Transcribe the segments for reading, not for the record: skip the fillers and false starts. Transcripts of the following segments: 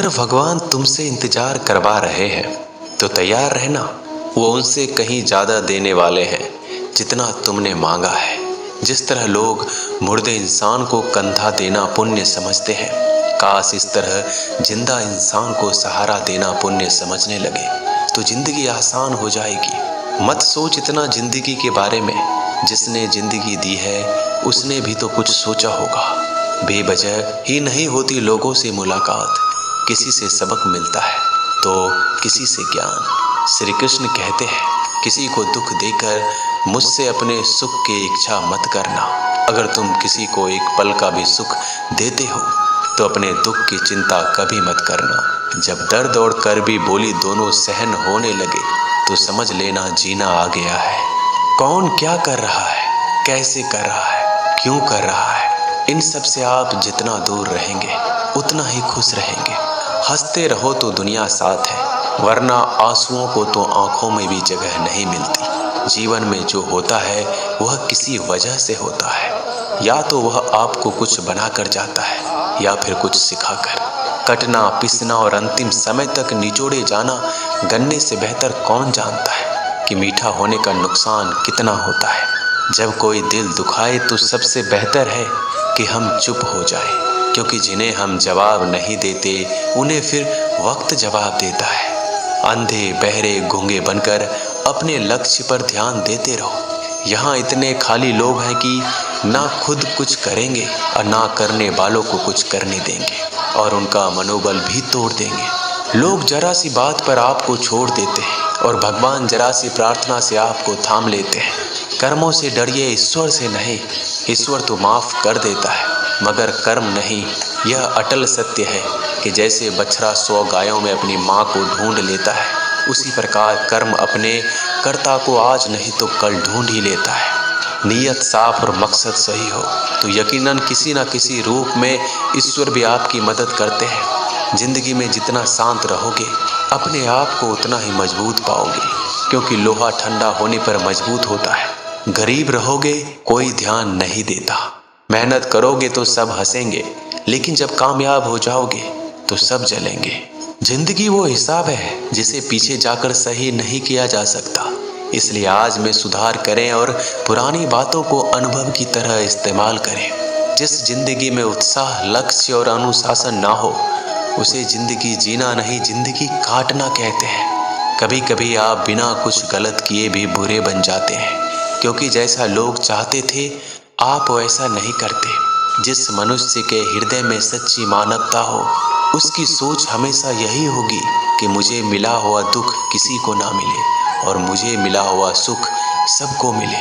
अगर भगवान तुमसे इंतजार करवा रहे हैं तो तैयार रहना। वो उनसे कहीं ज़्यादा देने वाले हैं जितना तुमने मांगा है। जिस तरह लोग मुर्दे इंसान को कंधा देना पुण्य समझते हैं, काश इस तरह जिंदा इंसान को सहारा देना पुण्य समझने लगे तो जिंदगी आसान हो जाएगी। मत सोच इतना जिंदगी के बारे में, जिसने जिंदगी दी है उसने भी तो कुछ सोचा होगा। बेवजह ही नहीं होती लोगों से मुलाकात, किसी से सबक मिलता है तो किसी से ज्ञान। श्री कृष्ण कहते हैं, किसी को दुख देकर मुझसे अपने सुख की इच्छा मत करना। अगर तुम किसी को एक पल का भी सुख देते हो तो अपने दुख की चिंता कभी मत करना। जब दर्द और कर्बी बोली दोनों सहन होने लगे तो समझ लेना जीना आ गया है। कौन क्या कर रहा है, कैसे कर रहा है, क्यों कर रहा है, इन सब से आप जितना दूर रहेंगे उतना ही खुश रहेंगे। हंसते रहो तो दुनिया साथ है, वरना आंसुओं को तो आंखों में भी जगह नहीं मिलती। जीवन में जो होता है वह किसी वजह से होता है, या तो वह आपको कुछ बनाकर जाता है या फिर कुछ सिखाकर। कटना, पिसना और अंतिम समय तक निचोड़े जाना गन्ने से बेहतर कौन जानता है कि मीठा होने का नुकसान कितना होता है। जब कोई दिल दुखाए तो सबसे बेहतर है कि हम चुप हो जाएं, क्योंकि जिन्हें हम जवाब नहीं देते उन्हें फिर वक्त जवाब देता है। अंधे बहरे गूंगे बनकर अपने लक्ष्य पर ध्यान देते रहो। यहाँ इतने खाली लोग हैं कि ना खुद कुछ करेंगे और ना करने वालों को कुछ करने देंगे, और उनका मनोबल भी तोड़ देंगे। लोग जरा सी बात पर आपको छोड़ देते हैं और भगवान जरा सी प्रार्थना से आपको थाम लेते हैं। कर्मों से डरिए, ईश्वर से नहीं। ईश्वर तो माफ़ कर देता है मगर कर्म नहीं। यह अटल सत्य है कि जैसे बछड़ा 100 गायों में अपनी माँ को ढूंढ लेता है, उसी प्रकार कर्म अपने कर्ता को आज नहीं तो कल ढूंढ ही लेता है। नीयत साफ और मकसद सही हो तो यकीनन किसी न किसी रूप में ईश्वर भी आपकी मदद करते हैं। जिंदगी में जितना शांत रहोगे अपने आप को उतना ही मजबूत पाओगे, क्योंकि लोहा ठंडा होने पर मजबूत होता है। गरीब रहोगे कोई ध्यान नहीं देता, मेहनत करोगे तो सब हंसेंगे, लेकिन जब कामयाब हो जाओगे तो सब जलेंगे। जिंदगी वो हिसाब है जिसे पीछे जाकर सही नहीं किया जा सकता। इसलिए आज में सुधार करें और पुरानी बातों को अनुभव की तरह इस्तेमाल करें। जिस जिंदगी में उत्साह, लक्ष्य और अनुशासन ना हो उसे जिंदगी जीना नहीं, जिंदगी काटना कहते हैं। कभी कभी आप बिना कुछ गलत किए भी बुरे बन जाते हैं, क्योंकि जैसा लोग चाहते थे आप वैसा नहीं करते। जिस मनुष्य के हृदय में सच्ची मानवता हो उसकी सोच हमेशा यही होगी कि मुझे मिला हुआ दुख किसी को ना मिले और मुझे मिला हुआ सुख सबको मिले।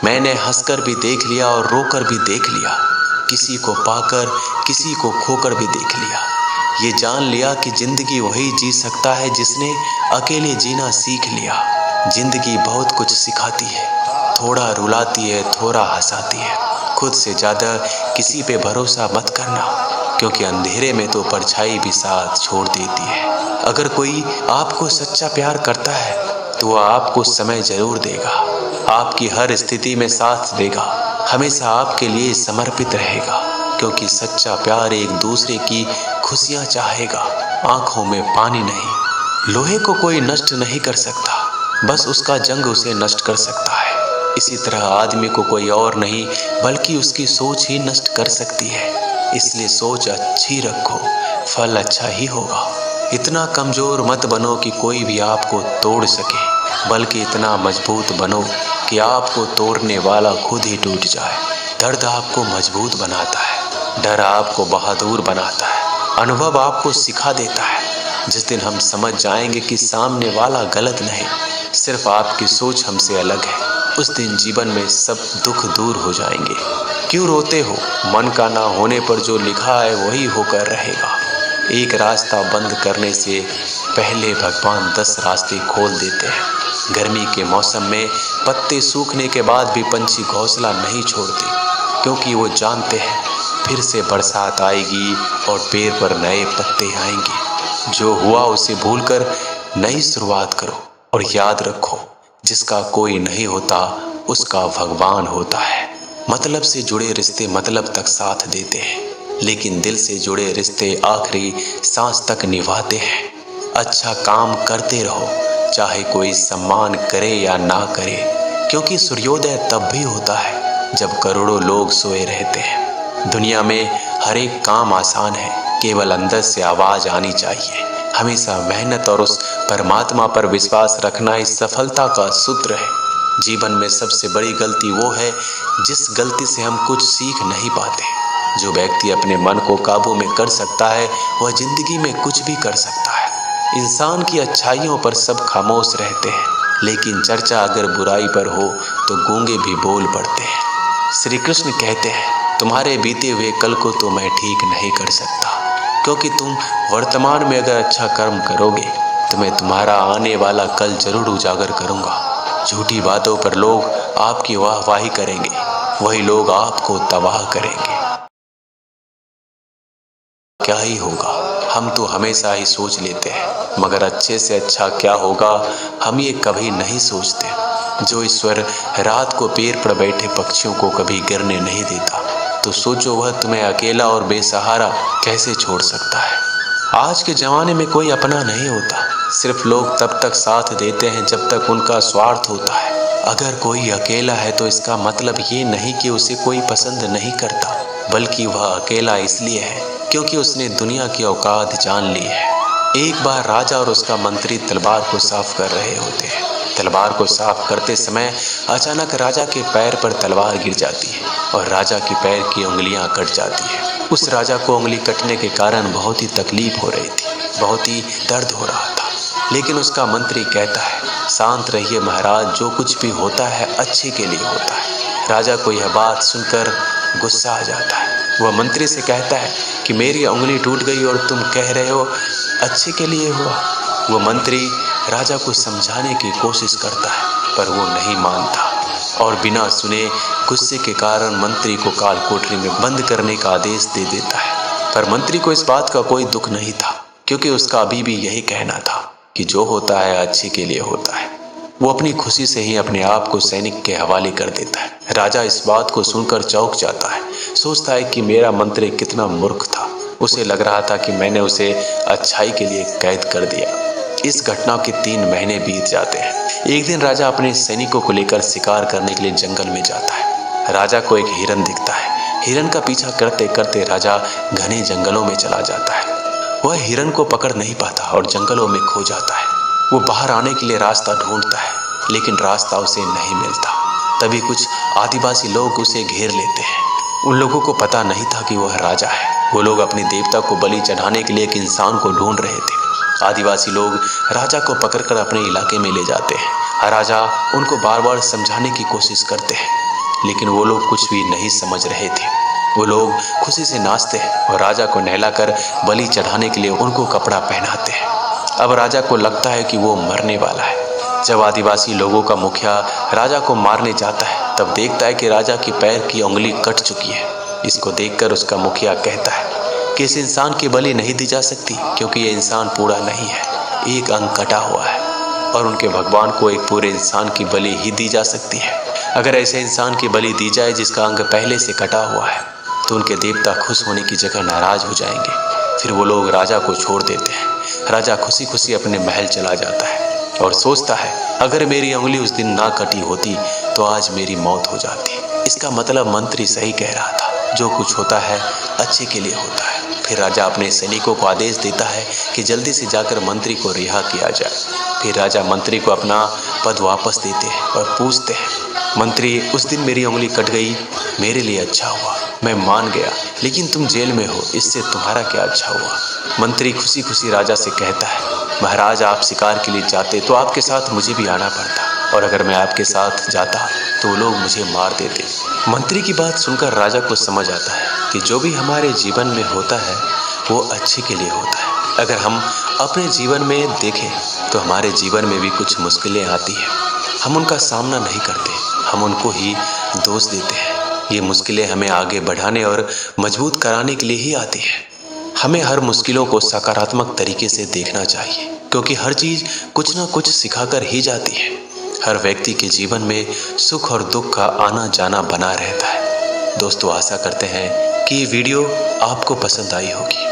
मैंने हंसकर भी देख लिया और रोकर भी देख लिया, किसी को पाकर किसी को खोकर भी देख लिया। ये जान लिया कि जिंदगी वही जी सकता है जिसने अकेले जीना सीख लिया। जिंदगी बहुत कुछ सिखाती है, थोड़ा रुलाती है, थोड़ा हंसाती है। खुद से ज़्यादा किसी पे भरोसा मत करना, क्योंकि अंधेरे में तो परछाई भी साथ छोड़ देती है। अगर कोई आपको सच्चा प्यार करता है तो वह आपको समय जरूर देगा, आपकी हर स्थिति में साथ देगा, हमेशा आपके लिए समर्पित रहेगा, क्योंकि सच्चा प्यार एक दूसरे की खुशियाँ चाहेगा, आंखों में पानी नहीं। लोहे को कोई नष्ट नहीं कर सकता, बस उसका जंग उसे नष्ट कर सकता है। इसी तरह आदमी को कोई और नहीं बल्कि उसकी सोच ही नष्ट कर सकती है। इसलिए सोच अच्छी रखो, फल अच्छा ही होगा। इतना कमज़ोर मत बनो कि कोई भी आपको तोड़ सके, बल्कि इतना मजबूत बनो कि आपको तोड़ने वाला खुद ही टूट जाए। दर्द आपको मजबूत बनाता है, डर आपको बहादुर बनाता है, अनुभव आपको सिखा देता है। जिस दिन हम समझ जाएंगे कि सामने वाला गलत नहीं, सिर्फ आपकी सोच हमसे अलग है, उस दिन जीवन में सब दुख दूर हो जाएंगे। क्यों रोते हो? मन का ना होने पर जो लिखा है वही होकर रहेगा। एक रास्ता बंद करने से पहले भगवान 10 रास्ते खोल देते हैं। गर्मी के मौसम में पत्ते सूखने के बाद भी पंछी घोंसला नहीं छोड़ते, क्योंकि वो जानते हैं फिर से बरसात आएगी और पेड़ पर नए पत्ते आएंगे। जो हुआ उसे भूलकर नई शुरुआत करो और याद रखो, जिसका कोई नहीं होता उसका भगवान होता है। मतलब से जुड़े रिश्ते मतलब तक साथ देते हैं, लेकिन दिल से जुड़े रिश्ते आखिरी सांस तक निभाते हैं। अच्छा काम करते रहो, चाहे कोई सम्मान करे या ना करे, क्योंकि सूर्योदय तब भी होता है जब करोड़ों लोग सोए रहते हैं। दुनिया में हर एक काम आसान है, केवल अंदर से आवाज आनी चाहिए। हमेशा मेहनत और उस परमात्मा पर विश्वास रखना इस सफलता का सूत्र है। जीवन में सबसे बड़ी गलती वो है जिस गलती से हम कुछ सीख नहीं पाते। जो व्यक्ति अपने मन को काबू में कर सकता है वह जिंदगी में कुछ भी कर सकता है। इंसान की अच्छाइयों पर सब खामोश रहते हैं, लेकिन चर्चा अगर बुराई पर हो तो गूंगे भी बोल पड़ते हैं। श्री कृष्ण कहते हैं, तुम्हारे बीते हुए कल को तो मैं ठीक नहीं कर सकता, क्योंकि तुम वर्तमान में अगर अच्छा कर्म करोगे तो मैं तुम्हारा आने वाला कल जरूर उजागर करूंगा। झूठी बातों पर लोग आपकी वाहवाही करेंगे, वही लोग आपको तबाह करेंगे। क्या ही होगा, हम तो हमेशा ही सोच लेते हैं, मगर अच्छे से अच्छा क्या होगा हम ये कभी नहीं सोचते। जो ईश्वर रात को पेड़ पर बैठे पक्षियों को कभी गिरने नहीं देता, तो सोचो वह तुम्हें अकेला और बेसहारा कैसे छोड़ सकता है। आज के ज़माने में कोई अपना नहीं होता, सिर्फ लोग तब तक साथ देते हैं जब तक उनका स्वार्थ होता है। अगर कोई अकेला है तो इसका मतलब ये नहीं कि उसे कोई पसंद नहीं करता, बल्कि वह अकेला इसलिए है क्योंकि उसने दुनिया की औकात जान ली है। एक बार राजा और उसका मंत्री तलवार को साफ कर रहे होते हैं। तलवार को साफ करते समय अचानक राजा के पैर पर तलवार गिर जाती है और राजा की पैर की उंगलियां कट जाती है। उस राजा को उंगली कटने के कारण बहुत ही तकलीफ हो रही थी, बहुत ही दर्द हो रहा था। लेकिन उसका मंत्री कहता है, शांत रहिए महाराज, जो कुछ भी होता है अच्छे के लिए होता है। राजा को यह बात सुनकर गुस्सा आ जाता है। वह मंत्री से कहता है कि मेरी उंगली टूट गई और तुम कह रहे हो अच्छे के लिए हुआ। वो मंत्री राजा को समझाने की कोशिश करता है, पर वो नहीं मानता और बिना सुने गुस्से के कारण मंत्री को काल कोठरी में बंद करने का आदेश दे देता है। पर मंत्री को इस बात का कोई दुख नहीं था, क्योंकि उसका अभी भी यही कहना था कि जो होता है अच्छे के लिए होता है। वो अपनी खुशी से ही अपने आप को सैनिक के हवाले कर देता है। राजा इस बात को सुनकर चौंक जाता है, सोचता है कि मेरा मंत्री कितना मूर्ख था। उसे लग रहा था कि मैंने उसे अच्छाई के लिए कैद कर दिया। इस घटना के 3 महीने बीत जाते हैं। एक दिन राजा अपने सैनिकों को लेकर शिकार करने के लिए जंगल में जाता है। राजा को एक हिरन दिखता है। हिरन का पीछा करते करते राजा घने जंगलों में चला जाता है। वह हिरन को पकड़ नहीं पाता और जंगलों में खो जाता है। वो बाहर आने के लिए रास्ता ढूंढता है, लेकिन रास्ता उसे नहीं मिलता। तभी कुछ आदिवासी लोग उसे घेर लेते हैं। उन लोगों को पता नहीं था कि वह राजा है। वो लोग अपने देवता को बलि चढ़ाने के लिए एक इंसान को ढूंढ रहे थे। आदिवासी लोग राजा को पकड़कर अपने इलाके में ले जाते हैं। राजा उनको बार बार समझाने की कोशिश करते हैं, लेकिन वो लोग कुछ भी नहीं समझ रहे थे। वो लोग खुशी से नाचते हैं और राजा को नहलाकर बलि चढ़ाने के लिए उनको कपड़ा पहनाते हैं। अब राजा को लगता है कि वो मरने वाला है। जब आदिवासी लोगों का मुखिया राजा को मारने जाता है, तब देखता है कि राजा की पैर की उंगली कट चुकी है। इसको देखकर उसका मुखिया कहता है कि इस इंसान की बलि नहीं दी जा सकती, क्योंकि ये इंसान पूरा नहीं है, एक अंग कटा हुआ है और उनके भगवान को एक पूरे इंसान की बलि ही दी जा सकती है। अगर ऐसे इंसान की बलि दी जाए जिसका अंग पहले से कटा हुआ है, तो उनके देवता खुश होने की जगह नाराज हो जाएंगे। फिर वो लोग राजा को छोड़ देते हैं। राजा खुशी खुशी अपने महल चला जाता है और सोचता है, अगर मेरी उंगली उस दिन ना कटी होती तो आज मेरी मौत हो जाती। इसका मतलब मंत्री सही कह रहा था, जो कुछ होता है अच्छे के लिए होता है। फिर राजा अपने सैनिकों को आदेश देता है कि जल्दी से जाकर मंत्री को रिहा किया जाए। फिर राजा मंत्री को अपना पद वापस देते हैं और पूछते हैं, मंत्री, उस दिन मेरी उंगली कट गई, मेरे लिए अच्छा हुआ, मैं मान गया, लेकिन तुम जेल में हो, इससे तुम्हारा क्या अच्छा हुआ। मंत्री खुशी खुशी राजा से कहता है, महाराज, आप शिकार के लिए जाते तो आपके साथ मुझे भी आना पड़ता, और अगर मैं आपके साथ जाता तो लोग मुझे मार देते। मंत्री की बात सुनकर राजा को समझ आता है कि जो भी हमारे जीवन में होता है वो अच्छे के लिए होता है। अगर हम अपने जीवन में देखें तो हमारे जीवन में भी कुछ मुश्किलें आती हैं। हम उनका सामना नहीं करते, हम उनको ही दोष देते हैं। ये मुश्किलें हमें आगे बढ़ाने और मजबूत कराने के लिए ही आती हैं। हमें हर मुश्किलों को सकारात्मक तरीके से देखना चाहिए, क्योंकि हर चीज़ कुछ ना कुछ सिखाकर ही जाती है। हर व्यक्ति के जीवन में सुख और दुख का आना जाना बना रहता है। दोस्तों, आशा करते हैं कि ये वीडियो आपको पसंद आई होगी।